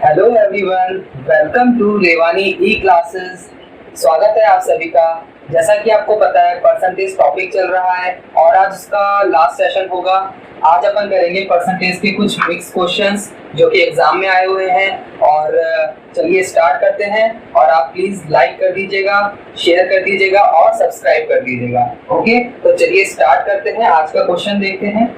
Hello everyone, welcome to Revani e classes. स्वागत है आप सभी का। जैसा कि आपको पता है परसेंटेज टॉपिक चल रहा है और आज उसका लास्ट सेशन होगा। आज अपन करेंगे परसेंटेज के कुछ मिक्स क्वेश्चंस जो कि एग्जाम में आए हुए हैं। और चलिए स्टार्ट करते हैं। और आप प्लीज लाइक कर दीजिएगा, शेयर कर दीजिएगा और सब्सक्राइब कर दीजिएगा। ओके, तो चलिए स्टार्ट करते हैं। आज का क्वेश्चन देखते हैं।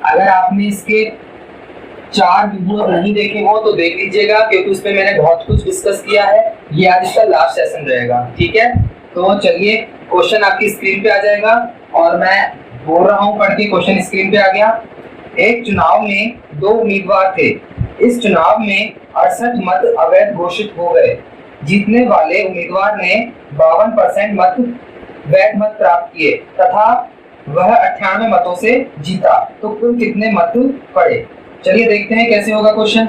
अगर आपने इसके 4 वीडियो नहीं देखे हो तो देख लीजिएगा, क्योंकि उसमें मैंने बहुत कुछ डिस्कस किया है। ये आज इसका लास्ट सेशन रहेगा, ठीक है। तो चलिए क्वेश्चन आपकी स्क्रीन पे आ जाएगा और मैं बोल रहा हूँ, पढ़ के क्वेश्चन स्क्रीन पे आ गया। एक चुनाव में 2 उम्मीदवार थे। इस चुनाव में 68 मत अवैध घोषित हो गए। जीतने वाले उम्मीदवार ने 52% मत वैध मत प्राप्त किए तथा वह 98 मतों से जीता। तो कुल कितने मत पड़े? चलिए देखते हैं कैसे होगा क्वेश्चन।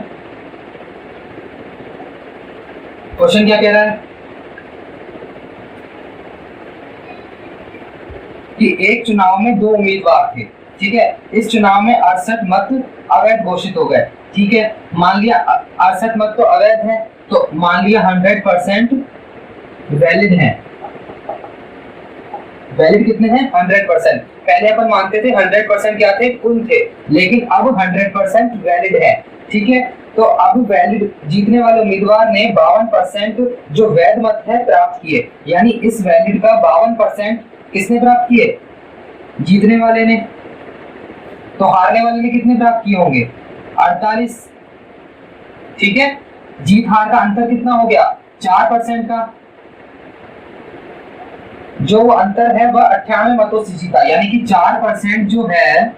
क्वेश्चन क्या कह रहा है कि एक चुनाव में 2 उम्मीदवार थे, ठीक है। इस चुनाव में 68 मत अवैध घोषित हो गए, ठीक है। मान लिया 68 मत तो अवैध है, तो मान लिया 100% वैलिड है। वैलिड कितने हैं? 100%। पहले अपन मानते थे 100% क्या थे? कुल थे, लेकिन अब 100% वैलिड है, ठीक है। तो अब वैलिड जीतने वाले उम्मीदवार ने 52% जो वैध मत है प्राप्त किए, यानी इस वैलिड का 52% किसने प्राप्त किए? जीतने वाले ने। तो हारने वाले ने कितने प्राप्त किए होंगे? 48, ठीक है। जीत हार का अंतर कितना हो गया? 4% का। जो अंतर है वह 98 मतों से जीता, यानी कि 4% जो है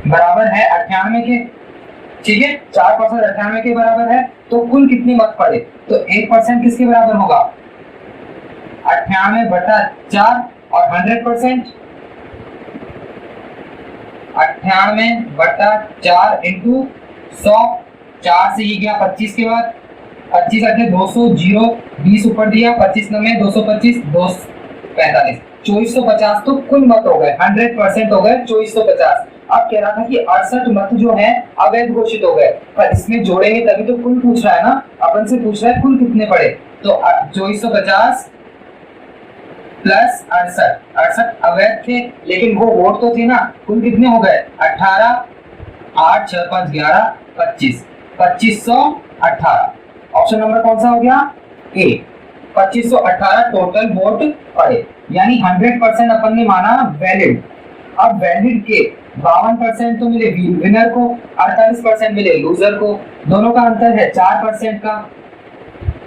बराबर है 98 के, ठीक है। 4% 98 के बराबर है। तो कुल कितने मत पड़े? तो 1% किसके बराबर होगा? 98/4 और 100% 98/4 इंटू 100। 4 से ये गया 25 के बाद 25 अठे 200, 0 20 ऊपर दिया, 25 9 225, 245, 2450। तो कुल मत हो गए 100% हो गए 2450। अब कह रहा था कि 68 मत जो है अवैध घोषित हो गए, पर इसमें जोड़ेंगे तभी तो कुल पूछ रहा है ना। अपन से पूछ रहा है कुल कितने पड़े। तो 2450 प्लस 68 अवैध थे, लेकिन वो वोट तो थे ना। कुल कितने हो गए? 18, 8 6 5 11 25, 2518। ऑप्शन नंबर कौन सा हो गया? ए। 2518 टोटल वोट पड़े, यानी 100% अपन ने माना वैलिड। अब वैलिड के 52% तो मिले विनर को, 48% मिले लूजर को। दोनों का अंतर है 4% का।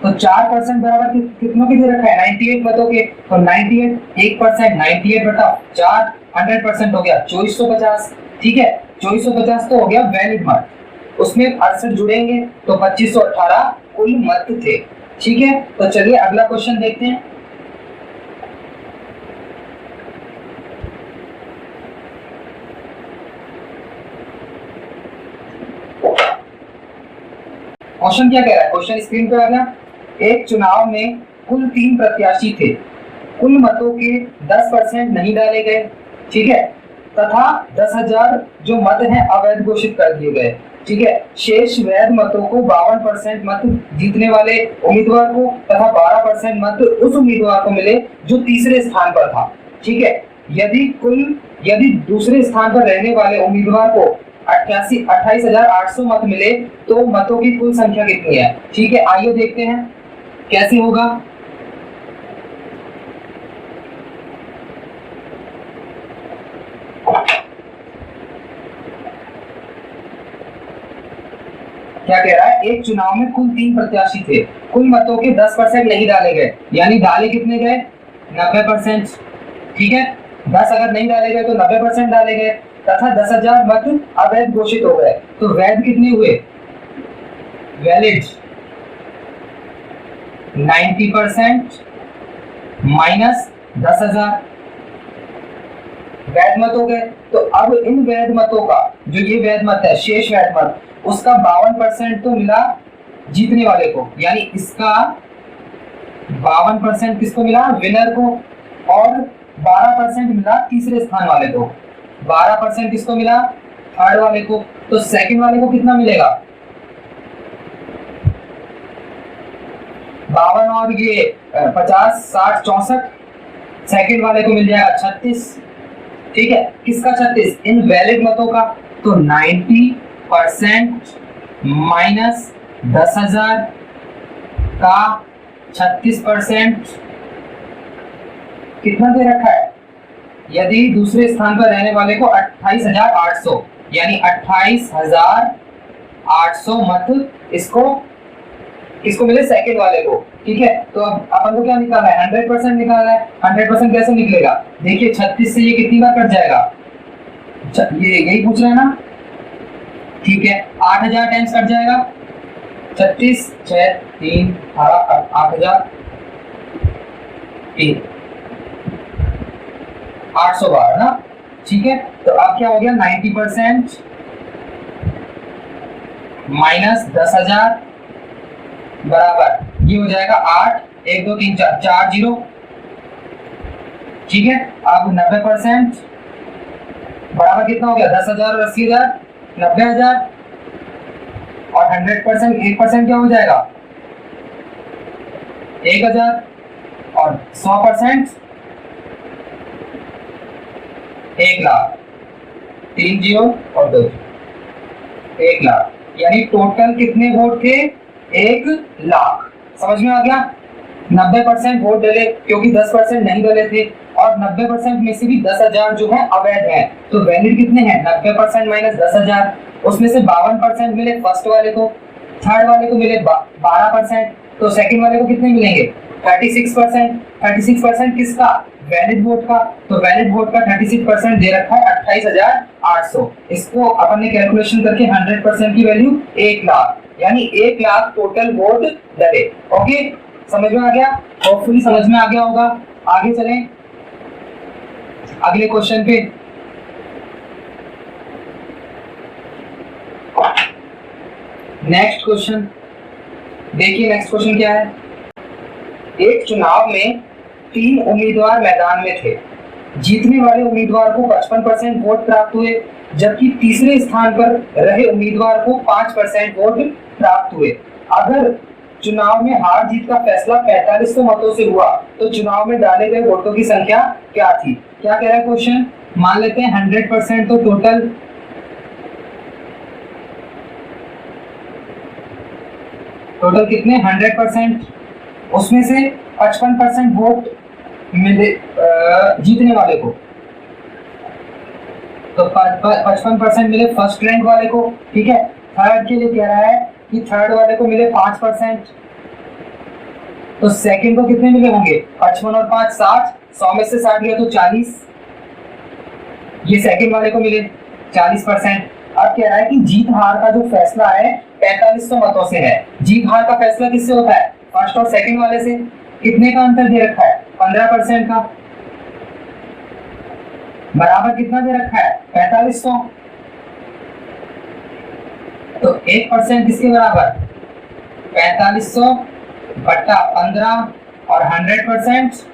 तो 4% बराबर कितनों के दे रखा है? 98 मतों के। तो 98 1%, 98/4 100% हो गया 2450, ठीक है। 2450 तो हो गया वैलिड मत। उसमें 68 जुड़ेंगे तो 2518 कुल मत थे, ठीक है। तो चलिए अगला क्वेश्चन देखते हैं। क्वेश्चन क्या कह रहा है? क्वेश्चन स्क्रीन पे आ गया। एक चुनाव में कुल 3 प्रत्याशी थे। कुल मतों के 10% नहीं डाले गए, ठीक है, तथा 10,000 जो मत हैं अवैध घोषित कर दिए गए, ठीक है। शेष वैध मतों को 52% मत जीतने वाले उम्मीदवार को तथा 12% मत उस उम्मीदवार को मिले जो तीसरे स्थान पर था, ठीक है। यदि दूसरे स्थान पर रहने वाले उम्मीदवार को 28,800 मत मिले तो मतों की कुल संख्या कितनी है? ठीक है, आइए देखते हैं कैसे होगा। क्या कह रहा है? एक चुनाव में कुल 3 प्रत्याशी थे। कुल मतों के 10% नहीं डाले गए, यानी डाले कितने गए? 90%, ठीक है। 10 अगर नहीं डाले गए तो 90% डाले गए, तथा 10,000 मत अवैध घोषित हो गए। तो वैध कितने हुए? वैलिड 90% माइनस 10,000 वैध मत हो गए। तो अब इन वैध मतों का, जो ये वैध मत है शेष वैध मत, उसका 52% तो मिला जीतने वाले को, यानी इसका 52% किसको मिला? विनर को। और 12% मिला तीसरे स्थान वाले को। 12% किसको मिला? थर्ड वाले को। तो सेकंड वाले को कितना मिलेगा? 52 और ये 50, 60, 64। सेकंड वाले को मिल जाएगा 36। ठीक है, किसका 36? इनवैलिड मतों का। तो 90% माइनस 10,000 का 36% कितना दे रखा है? यदि दूसरे स्थान पर रहने वाले को 28,800 यानी 28,800 मत इसको मिले सेकंड वाले को। ठीक है, तो अब अपन को क्या निकालना है? 100% निकालना है। 100% कैसे निकलेगा? देखिए 36 से ये कितनी बार कट जाएगा? ये यही पूछ रहा है ना? ठीक है, 8,000 टाइम्स कट जाएगा। 36 6 3 8,000 800 बार ना। ठीक है, तो अब क्या हो गया? 90% माइनस 10,000 बराबर ये हो जाएगा 8 1 2 3 4 4 0। ठीक है, अब 90% बराबर कितना हो गया? 10,000 और 80,000 90,000 और 100% 1% क्या हो जाएगा? 1,000 और 100% 1,00,000। 3 0 और 2 1,00,000 यानी टोटल कितने वोट थे? 1,00,000। समझ में आ गया? 90% वोट डले क्योंकि 10% नहीं डले थे और 90% में से भी 10,000 जो है अवैध है। तो वैलिड कितने हैं? 90% माइनस 10,000। उसमें से 52% मिले फर्स्ट वाले को, थर्ड वाले को मिले 12%, तो सेकंड वाले को कितने मिलेंगे? 36%। 36% किसका? वैलिड वोट का। तो वैलिड वोट का 36% दे रखा है 28,800। इसको अपन ने कैलकुलेशन करके 100% की वैल्यू 1,00,000 यानी 1,00,000 टोटल वोट डले। ओके, समझ में आ गया? होपफुली समझ में आ गया होगा। आगे चलें अगले क्वेश्चन पे। नेक्स्ट क्वेश्चन देखिए, नेक्स्ट क्वेश्चन क्या है? एक चुनाव में 3 उम्मीदवार मैदान में थे। जीतने वाले उम्मीदवार को 55% वोट प्राप्त हुए, जबकि तीसरे स्थान पर रहे उम्मीदवार को 5% वोट प्राप्त हुए। अगर चुनाव में हार जीत का फैसला 4500 मतों से हुआ तो चुनाव में डाले गए वोटों की संख्या क्या थी? क्या कह रहा है क्वेश्चन? मान लेते हैं 100%, तो टोटल कितने? 100%। उसमें से 55% वोट मिले जीतने वाले को, तो 55% मिले फर्स्ट रैंक वाले को। ठीक है, थर्ड के लिए कह रहा है कि थर्ड वाले को मिले 5%, तो सेकंड को कितने मिले होंगे? 55 और 5 60, 100 में से 60 गया तो 40, ये सेकंड वाले को मिले 40%। अब कह रहा है कि जीत हार का जो फैसला है 4500 मतों से है। जीत हार का फैसला किससे होता है? फर्स्ट और सेकंड वाले से। कितने का अंतर दे रखा है? 15% का। बराबर कितना दे रखा है? 4500। तो 1% किसके बराबर? 4500 बट्टा 15 और 100%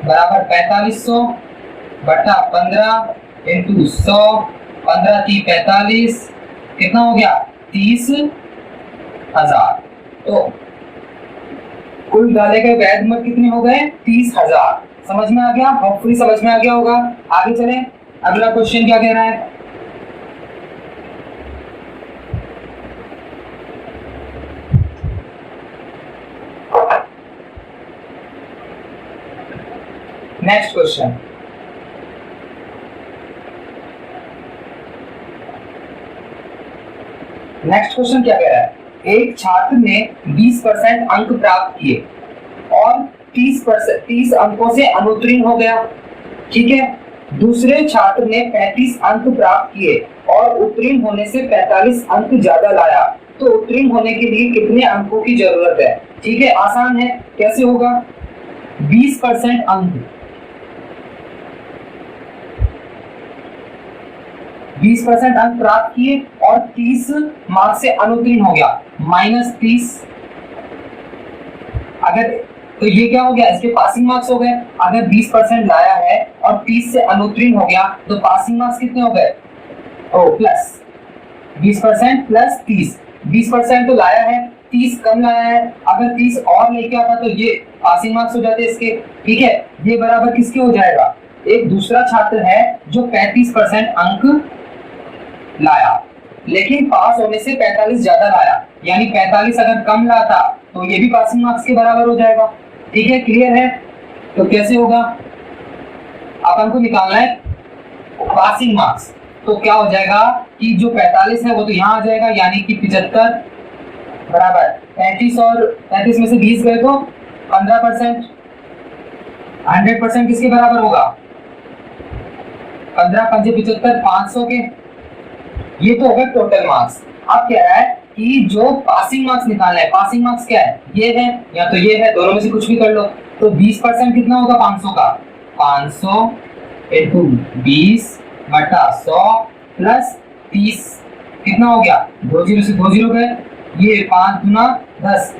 बराबर 4500 बट्टा 15 इंटू 100। 15 3 45, कितना हो गया? 30,000। तो कुल डाले गए वैध मत कितने हो गए? 30,000। समझ में आ गया? होपफुली समझ में आ गया होगा। आगे चले, अगला क्वेश्चन क्या कह रहा है? नेक्स्ट क्वेश्चन, नेक्स्ट क्वेश्चन क्या कह रहा है? एक छात्र ने 20% अंक प्राप्त किए और 30 अंकों से अनुत्तीर्ण हो गया। ठीक है, दूसरे छात्र ने 35 अंक प्राप्त किए और उत्तीर्ण होने से 45 अंक ज्यादा लाया, तो उत्तीर्ण होने के लिए कितने अंकों की जरूरत है? ठीक है, आसान है। कैसे होगा? 20% अंक, 20% अंक प्राप्त किए और 30 मार्क्स से अनुत्तीर्ण हो गया, -30। अगर तो ये क्या हो गया, इसके पासिंग मार्क्स हो गए। अगर 20% लाया है और 30 से अनुत्तीर्ण हो गया तो पासिंग मार्क्स कितने हो गए, ओ प्लस 20% प्लस 30, 20% तो लाया है, 30 कम लाया है, अगर 30 और लेके आता तो ये पासिंग मार्क्स हो जाते इसके। ठीक है, ये बराबर किसके हो जाएगा, एक दूसरा छात्र है जो 35% अंक लाया लेकिन पास होने से 45 ज्यादा लाया, यानी 45 अगर कम लाता तो ये भी पासिंग मार्क्स के बराबर हो जाएगा। ठीक है, क्लियर है। तो कैसे होगा, अपन को निकालना है पासिंग मार्क्स, तो क्या हो जाएगा कि जो 45 है वो तो यहाँ आ जाएगा, यानी कि 75 बराबर 35 और 35 में से 20 गए तो 15%, 100% किसके बराबर होगा, 15 पंजे 75, 500 के। ये तो हो गए टोटल मार्क्स। अब क्या है कि जो पासिंग मार्क्स निकालना है, पासिंग मार्क्स क्या है, ये है या तो ये है, दोनों में से कुछ भी कर लो। तो 20% कितना होगा 500 का, 500 इंटू 20 बटा 100 प्लस 30 कितना हो गया, 2 जीरो से 2 जीरो गए, ये 5 गुना 10,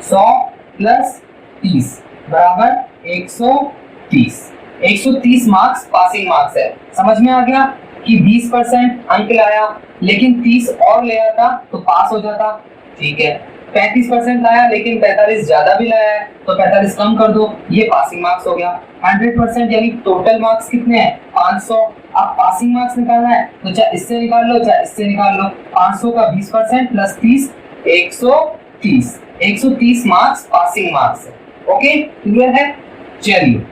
100 प्लस 30 बराबर 130। 130 मार्क्स पासिंग मार्क्स है। समझ में आ गया कि 20% अंक लाया लेकिन 30 और ले आता तो पास हो जाता। ठीक है, 35% लाया लेकिन 45 ज्यादा भी लाया है तो 45 कम कर दो, ये पासिंग मार्क्स हो गया। 100% यानी टोटल मार्क्स कितने हैं 500। अब पासिंग मार्क्स निकालना है तो चाहे इससे निकाल लो चाहे इससे निकाल लो, 500 का 20% प्लस 30 130, 130 मार्क्स पासिंग मार्क्स है। ओके, क्लियर है। चलिए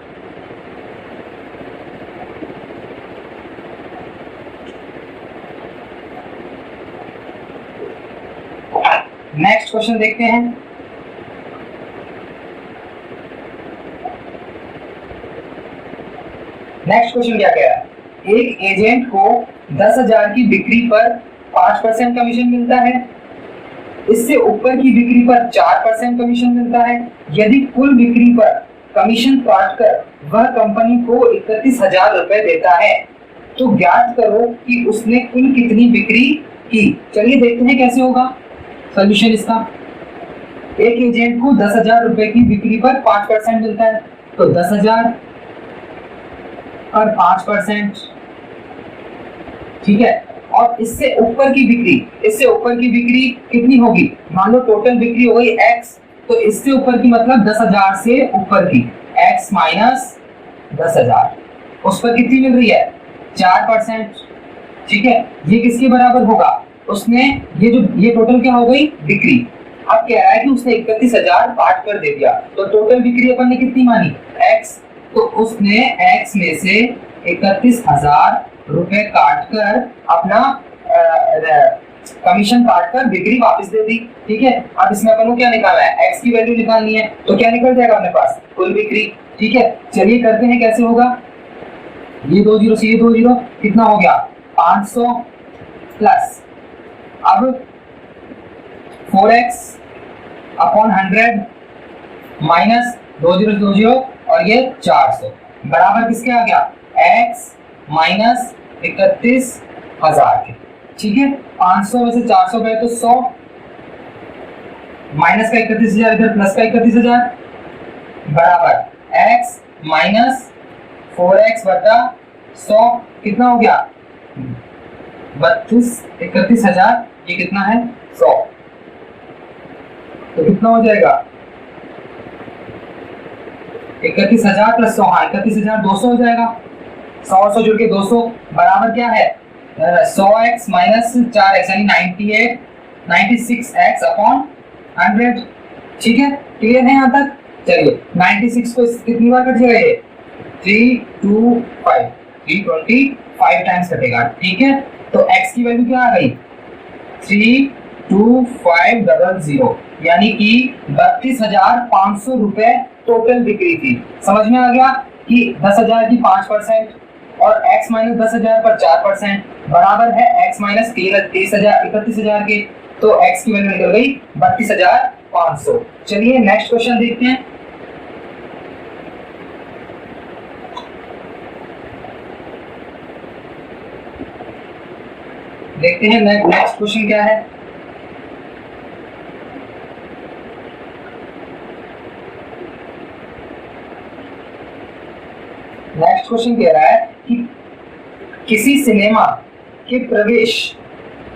नेक्स्ट क्वेश्चन देखते हैं। नेक्स्ट क्वेश्चन क्या कह रहा है, एक एजेंट को 10,000 की बिक्री पर 5% कमीशन मिलता है, इससे ऊपर की बिक्री पर 4% कमीशन मिलता है। यदि कुल बिक्री पर कमीशन काटकर वह कंपनी को 31,000 रुपए देता है तो ज्ञात करो कि उसने कुल कितनी बिक्री की। चलिए देखते हैं कैसे होगा सोल्यूशन इसका। एक एजेंट को 10,000 रुपए की बिक्री पर 5% मिलता है, तो 10,000 और 5%, ठीक है। और इससे ऊपर की बिक्री, इससे ऊपर की बिक्री कितनी होगी, मान लो टोटल बिक्री हो गई x, तो इससे ऊपर की मतलब 10,000 से ऊपर की x माइनस 10,000, उस पर कितनी मिल रही है 4%। ठीक है, ये किसके बराबर होगा, उसने ये टोटल क्या हो गई बिक्री। अब कह रहा है कि उसने 31,000 काट कर दे दिया, तो टोटल बिक्री अपन ने कितनी मानी x, तो उसने x में से 31,000 रुपए काट कर अपना कमीशन काट कर बिक्री वापस दे दी। ठीक है, अब इसमें अपन को क्या निकालना है, x की वैल्यू निकालनी है, तो क्या निकल जाएगा अपने पास कुल बिक्री। ठीक है, चलिए करते हैं कैसे होगा। ये 2 जीरो से ये 2 जीरो कितना हो गया 500 प्लस, अब 4x अपॉन 100 माइनस 2 जीरो से 2 जीरो और ये 400 बराबर किसके आ गया x माइनस 31,000 के। ठीक है, 500 में से 400 गए तो 100, माइनस का 31,000 इधर प्लस का 31,000 बराबर x माइनस 4x बटा 100 कितना हो गया 31,000, ये कितना है 100, तो कितना हो जाएगा 31,000 प्लस 100, हाँ 31,200 हो जाएगा। 100 जुड़ के 200 बराबर क्या है 100x माइनस 4x यानी 96x अपॉन 100। ठीक है, क्लियर है यहाँ तक। चलिए 96 को कितनी बार कट जाएगा, ये 325 टाइम्स कटेगा। ठीक है, तो x की वैल्यू क्या आ गई 32500, यानी कि 32,500 रुपए टोटल बिक्री थी। समझ में आ गया कि 10,000 की 5% और x माइनस 10,000 पर 4% बराबर है x माइनस 31,000 के, तो x की वैल्यू निकल गई 32,500। चलिए नेक्स्ट क्वेश्चन देखते हैं। देखते हैं नेक्स्ट क्वेश्चन क्या है। नेक्स्ट क्वेश्चन कह रहा है कि किसी सिनेमा के प्रवेश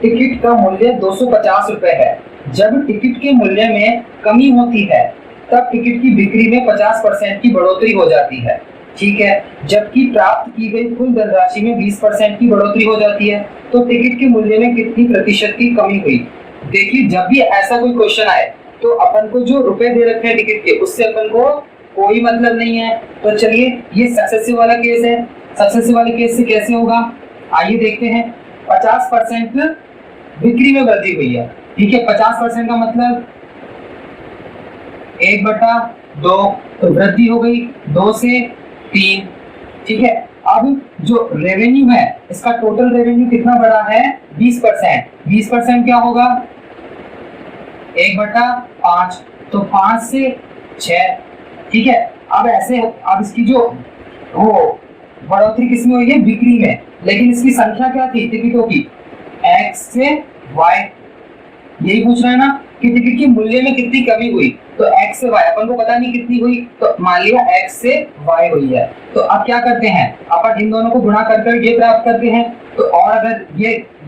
टिकट का मूल्य 250 रुपए है। जब टिकट के मूल्य में कमी होती है तब टिकट की बिक्री में 50% की बढ़ोतरी हो जाती है, ठीक है। जबकि प्राप्त की गई कुल धनराशि में 20% की बढ़ोतरी हो जाती है, तो टिकट के मूल्य में कितनी प्रतिशत की कमी हुई। देखिए, जब भी ऐसा कोई क्वेश्चन आए तो अपन को जो रुपए दे रखे हैं टिकट के, उससे अपन को कोई मतलब नहीं है। तो चलिए, ये सक्सेसिव वाला केस है। सक्सेसिव वाले केस से कैसे होगा, आइए देखते हैं। 50% बिक्री में वृद्धि हुई है, ठीक है। 50% का मतलब 1/2, तो वृद्धि हो गई 2 से 3, ठीक है। अब जो रेवेन्यू है, इसका टोटल रेवेन्यू कितना बढ़ा है, 20%। 20% क्या होगा, 1/5, तो 5 से 6, ठीक है। अब ऐसे, अब इसकी जो वो बढ़ोतरी किसमें हुई है, बिक्री में। लेकिन इसकी संख्या क्या थी टिकटों की, x से y। यही पूछ रहा है ना कि टिकट के मूल्य में कितनी कमी हुई, तो x से y, अपन को पता नहीं कितनी हुई, तो मान लिया x से y हुई है। तो अब क्या करते हैं, अपन इन दोनों को गुणा कर ये प्राप्त करते हैं। तो और अगर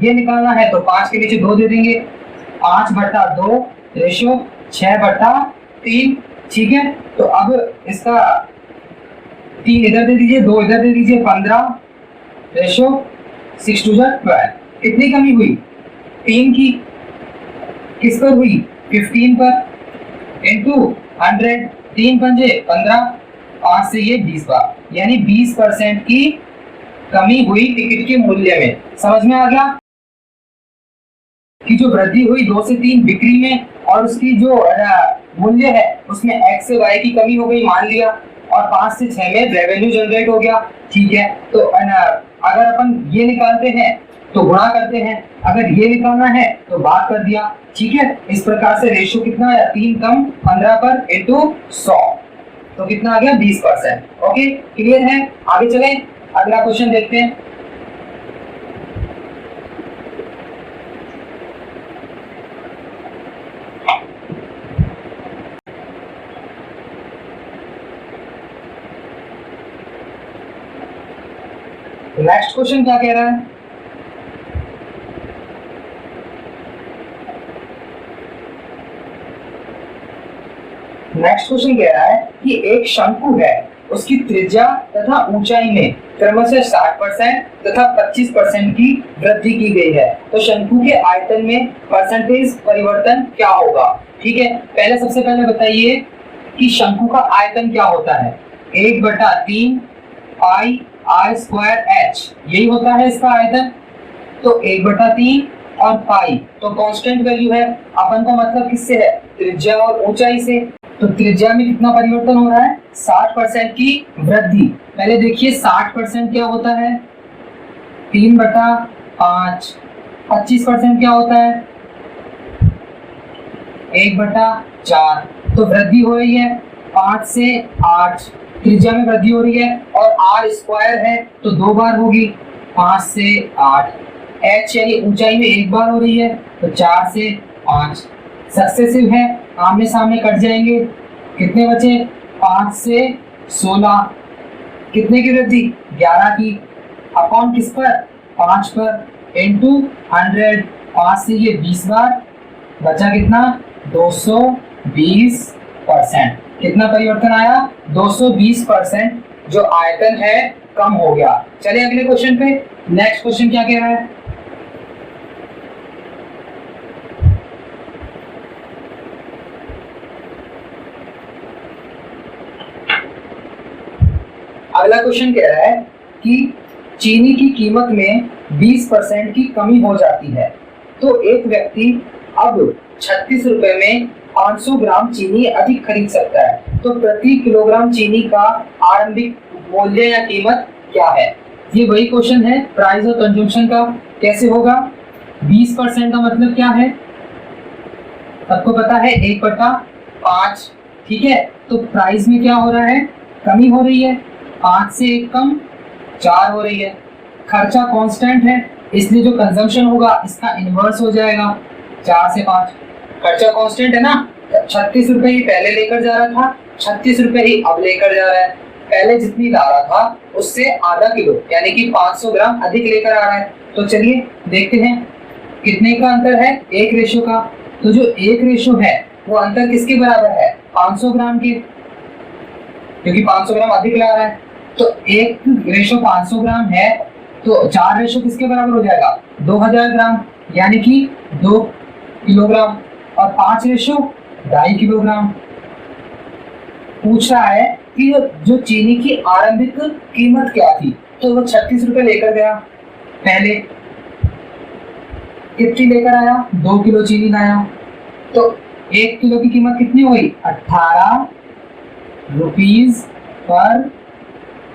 ये निकालना है तो 5 के नीचे 2 दे देंगे, 5/2 रेशो 6/3, ठीक है। तो अब इसका 3 इधर दे दीजिए, 2 इधर दे दीजिए, 15 रेशो 6 2 12। कितनी कमी हुई, 3 की। किस पर हुई, 15 पर, इंटू 100, 3 पंजे 15, 5 से ये 20 बार, यानी 20% की कमी हुई टिकट के मूल्य में। समझ में आ गया कि जो वृद्धि हुई 2 से 3 बिक्री में, और उसकी जो मूल्य है उसमें x से y की कमी हो गई मान लिया, और 5 से 6 में रेवेन्यू जनरेट हो गया, ठीक है। तो अगर अपन ये निकालते हैं तो गुणा करते हैं, अगर ये निकालना है तो बात कर दिया, ठीक है। इस प्रकार से रेशियो कितना आया, 3 कम 15 पर इंटू 100, तो कितना आ गया, 20%। ओके, क्लियर है। आगे चले, अगला क्वेश्चन देखते हैं। नेक्स्ट क्वेश्चन क्या कह रहा है, नेक्स्ट क्वेश्चन कह रहा है कि एक शंकु है, उसकी त्रिज्या तथा ऊंचाई में क्रमशः 60% तथा 25% की वृद्धि की गई है, तो शंकु के आयतन में परसेंटेज परिवर्तन क्या होगा, ठीक है। पहले सबसे पहले बताइए कि शंकु का आयतन क्या होता है, 1/3 पाई r स्क्वायर h, यही होता है इसका आयतन। तो 1/3 और पाई तो कांस्टेंट वैल्यू है, अपन को मतलब किससे है, त्रिज्या और ऊंचाई से। तो त्रिज्या में कितना परिवर्तन हो रहा है, 60% की वृद्धि। पहले देखिए 60% क्या होता है, 3/5। 25% क्या होता है, 1/4। तो वृद्धि हो रही है 5 से 8, त्रिज्या में वृद्धि हो रही है, और r स्क्वायर है तो 2 बार होगी, 5 से 8। h यानी ऊंचाई में 1 बार हो रही है, तो 4 से 5। सक्सेसिव है, आमने सामने कट जाएंगे, कितने बचे, 5 से 16। कितने की वृद्धि, 11 की, अपॉन किस पर, 5 पर, इंटू 100, 5 से ये 20 बार, बचा कितना, 220%। कितना परिवर्तन आया, 220%, जो आयतन है कम हो गया। चलिए अगले क्वेश्चन पे। नेक्स्ट क्वेश्चन क्या कह रहा है, अगला क्वेश्चन कह रहा है कि चीनी की कीमत में 20% की कमी हो जाती है, तो एक व्यक्ति अब 36 रुपए में 500 ग्राम चीनी अधिक खरीद सकता है, तो प्रति किलोग्राम चीनी का आरंभिक मूल्य या कीमत क्या है। ये वही क्वेश्चन है प्राइस और कंजम्पशन का, कैसे होगा। 20% का मतलब क्या है, सबको पता है, 1/5, ठीक है। तो प्राइस में क्या हो रहा है, कमी हो रही है, 5 से 1 कम 4 हो रही है। खर्चा कांस्टेंट है, इसलिए जो कंजम्पशन होगा इसका इनवर्स हो जाएगा, 4 से 5। खर्चा कांस्टेंट है ना, 36 रुपए ही पहले लेकर जा रहा था, 36 रुपए ही अब लेकर जा रहा है, पहले जितनी ला रहा था उससे आधा किलो यानी कि 500 ग्राम अधिक लेकर आ रहा है। तो चलिए देखते हैं कितने का अंतर है, 1 रेशो का। तो जो 1 रेशो है वो अंतर किसके बराबर है, 500 ग्राम के, क्योंकि 500 ग्राम अधिक ला रहा है। तो 1 रेशो 500 ग्राम है तो 4 रेशो किसके बराबर हो जाएगा, 2000 ग्राम यानी कि 2 किलोग्राम, और 5 रेशो 2.5 किलोग्राम। पूछ रहा है कि जो चीनी की आरंभिक कीमत क्या थी, तो वो 36 रुपए लेकर गया, पहले कितनी लेकर आया, 2 किलो चीनी लाया, तो 1 किलो की कीमत कितनी हुई, 18 रुपीज पर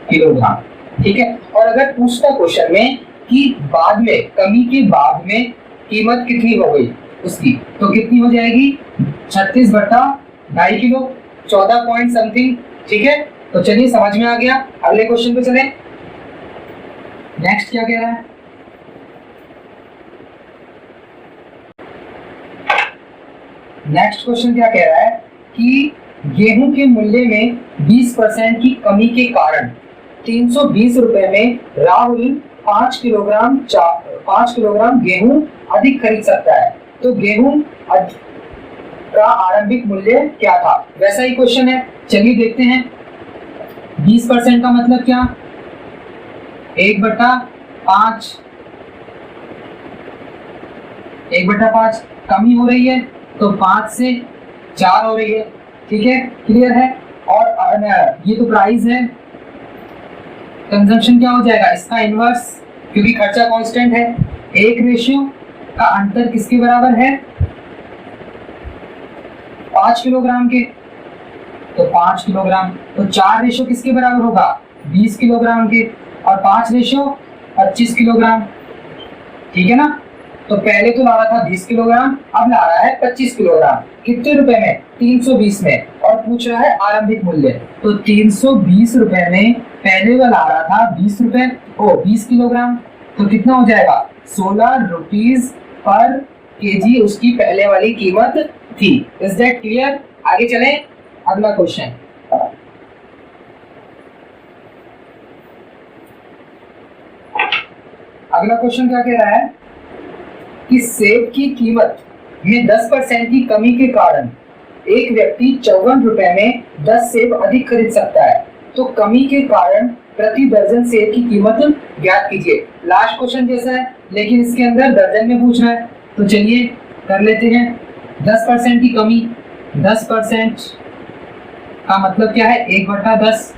किलोग्राम। ठीक है। और अगर पूछता क्वेश्चन में कि बाद में, कमी के बाद में कीमत कितनी हो गई उसकी, तो कितनी हो जाएगी, 36 बटा 2.5 किलो, 14 पॉइंट समथिंग। ठीक है, तो चलिए समझ में आ गया। अगले क्वेश्चन पे चले। नेक्स्ट क्या कह रहा है, नेक्स्ट क्वेश्चन क्या कह रहा है कि गेहूं के मूल्य में 20% की कमी के कारण 320 रुपए में राहुल 5 किलोग्राम गेहूं अधिक खरीद सकता है। तो गेहूं का आरंभिक मूल्य क्या था, वैसा ही क्वेश्चन है। चलिए देखते हैं। 20% का मतलब क्या, 1/5, 1/5 कमी हो रही है तो 5 से 4 हो रही है। ठीक है, क्लियर है। और ये तो प्राइस है, कंजम्पशन क्या हो जाएगा, इसका इनवर्स, क्योंकि खर्चा कांस्टेंट है। 1 रेशियो का अंतर किसके बराबर है, 5 किलोग्राम के, तो 5 किलोग्राम। तो 4 रेशियो किसके बराबर होगा, 20 किलोग्राम के, और 5 रेशियो 25 किलोग्राम। ठीक है ना। तो पहले तो ला रहा था 20 किलोग्राम, अब ला रहा है 25 किलोग्राम। कितने रुपए में, 320 में, और पूछ रहा है आरंभिक मूल्य। तो 320 रुपए में पहले वाला आ रहा था 20 रुपए, 20 किलोग्राम, तो कितना हो जाएगा, 16 रुपीज पर केजी उसकी पहले वाली कीमत थी। Is that clear. आगे चलें, अगला क्वेश्चन। अगला क्वेश्चन क्या कह रहा है कि सेब की कीमत में 10% की कमी के कारण एक व्यक्ति 54 रुपए में 10 सेब अधिक खरीद सकता है। तो कमी के कारण प्रति दर्जन सेब की कीमत ज्ञात कीजिए। लास्ट क्वेश्चन जैसा है लेकिन इसके अंदर दर्जन में पूछ रहा है, तो चलिए कर लेते हैं। 10% की कमी, 10% का मतलब क्या है, 1/10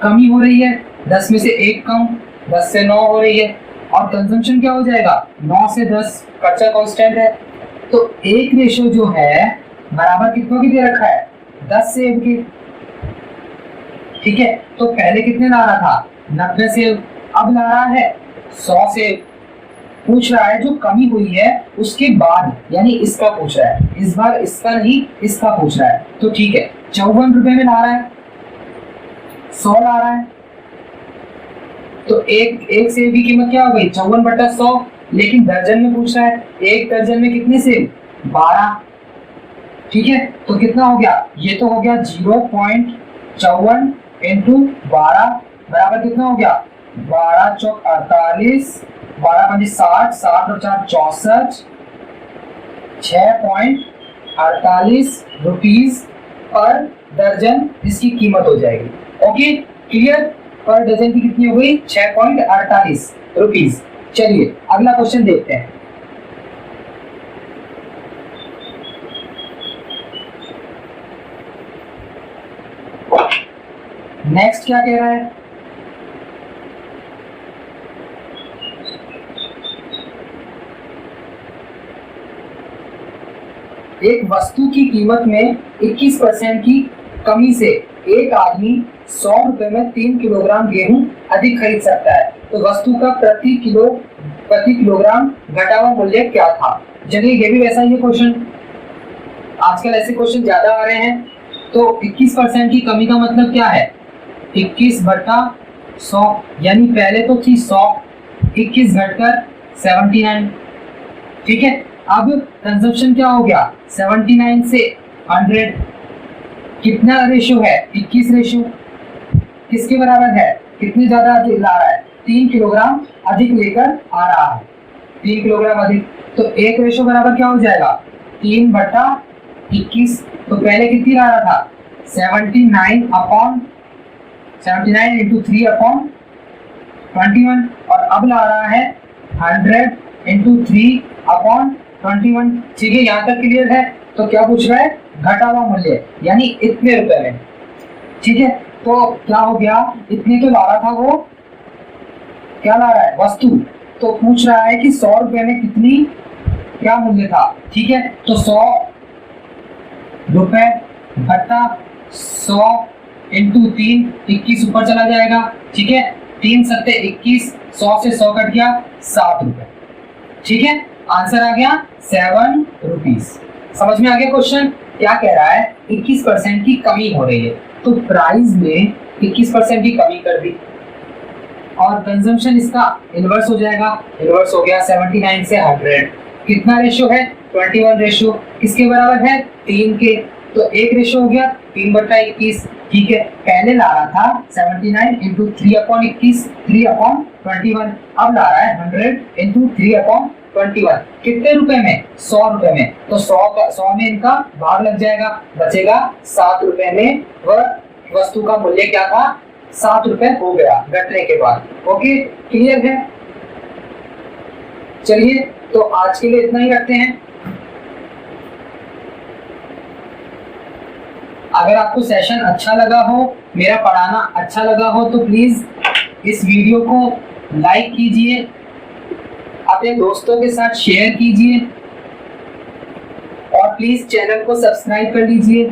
कमी हो रही है, 10 में से 1 कम, 10 से 9 हो रही है, और कंजम्पशन क्या हो जाएगा, 9 से 10, खर्चा कांस्टेंट है। तो 1 रेशो जो है बराबर कितनों की दे रखा है, 10 सेब की। ठीक है, तो पहले कितने ला रहा था, 90 सेब, अब ला रहा है 100 सेब। पूछ रहा है जो कमी हुई है उसके बाद, यानी इसका पूछ रहा है, इस बार इसका नहीं इसका पूछ रहा है। तो ठीक है, 54 रुपए में ला रहा है, 100 ला रहा है, तो एक सेब की कीमत क्या हो गई, 54/100। लेकिन दर्जन में पूछ रहा है, एक दर्जन में कितने सेब, 12। ठीक है, तो कितना हो गया, ये तो हो गया 0.54 इंटू 12 बराबर कितना हो गया, 12 चौक 48, 12 पंजे 60, 60 और 4 64, 6.48 रुपीज पर दर्जन इसकी कीमत हो जाएगी। Okay, clear. पर डजन की कितनी हो गई, 6.48 रुपीज। चलिए अगला क्वेश्चन देखते हैं। नेक्स्ट क्या कह रहा है, एक वस्तु की कीमत में 21% की कमी से एक आदमी 100 रुपए में 3 किलोग्राम गेहूं अधिक खरीद सकता है। तो वस्तु का प्रति किलोग्राम घटा हुआ मूल्य क्या था। चलिए ये भी वैसा ही क्वेश्चन, आजकल ऐसे क्वेश्चन ज्यादा आ रहे हैं। तो 21% की कमी का मतलब क्या है, 21/100, यानी पहले तो थी 100, 21 घटकर 79। ठीक है, अब कंजप्शन क्या हो गया, 79 से 100, कितना रेशो है, 21 रेशो। किसके बराबर है, कितनी ज्यादा ला रहा है, 3 किलोग्राम अधिक लेकर आ रहा है, 3 किलोग्राम अधिक, तो एक रेशो बराबर क्या हो जाएगा 3/21। तो पहले कितनी ला रहा था 79 इंटू 3/21 और अब ला रहा है 100 इंटू 3/21। ठीक है, यहाँ तक क्लियर है। तो क्या पूछ रहा है, घटा हुआ मूल्य यानी इतने रुपए में। ठीक है, तो क्या हो गया, इतने तो ला रहा था वो, क्या ला रहा है वस्तु, तो पूछ रहा है कि 100 रुपए में कितनी क्या मूल्य था। ठीक है, तो 100 रुपए घटा 100 इंटू 3, 21 ऊपर चला जाएगा। ठीक है, 3 सत्ते 21, 100 से 100 कट गया 7 रुपए। ठीक है, आंसर आ गया 7 रुपीज। समझ में आ गया क्वेश्चन, क्या कह रहा है 21% की कमी हो रही है, तो प्राइस में 21% की कमी कर दी और कंजम्पशन इसका इनवर्स हो जाएगा, इनवर्स हो गया 79 से 100। कितना रेशियो है 21 रेशियो, किसके बराबर है 3 के, तो एक रेशियो हो गया 3/21। ठीक है, पहले ला रहा था 79 इंटू 3/21, 3/21, अब ला रहा है 100 इंटू 3/21। कितने रुपए में 100 रुपए में, तो 100 में इनका भाग लग जाएगा, बचेगा 7 रुपए में। वह वस्तु का मूल्य क्या था 7 रुपए हो गया घटने के बाद। ओके, क्लियर है। चलिए, तो आज के लिए इतना ही रखते हैं। अगर आपको सेशन अच्छा लगा हो, मेरा पढ़ाना अच्छा लगा हो, तो प्लीज इस वीडियो को लाइक कीजिए, अपने दोस्तों के साथ शेयर कीजिए और प्लीज चैनल को सब्सक्राइब कर लीजिए।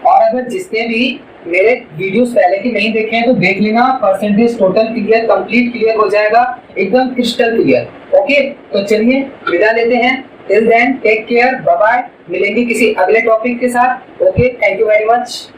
और अगर जिसने भी मेरे वीडियोस पहले के नहीं देखे हैं तो देख लेना, percentage total clear, complete clear हो जाएगा, एकदम क्रिस्टल क्लियर। ओके, तो चलिए विदा लेते हैं। Till then take care, bye bye, मिलेंगे किसी अगले टॉपिक के साथ। Okay, thank you very much.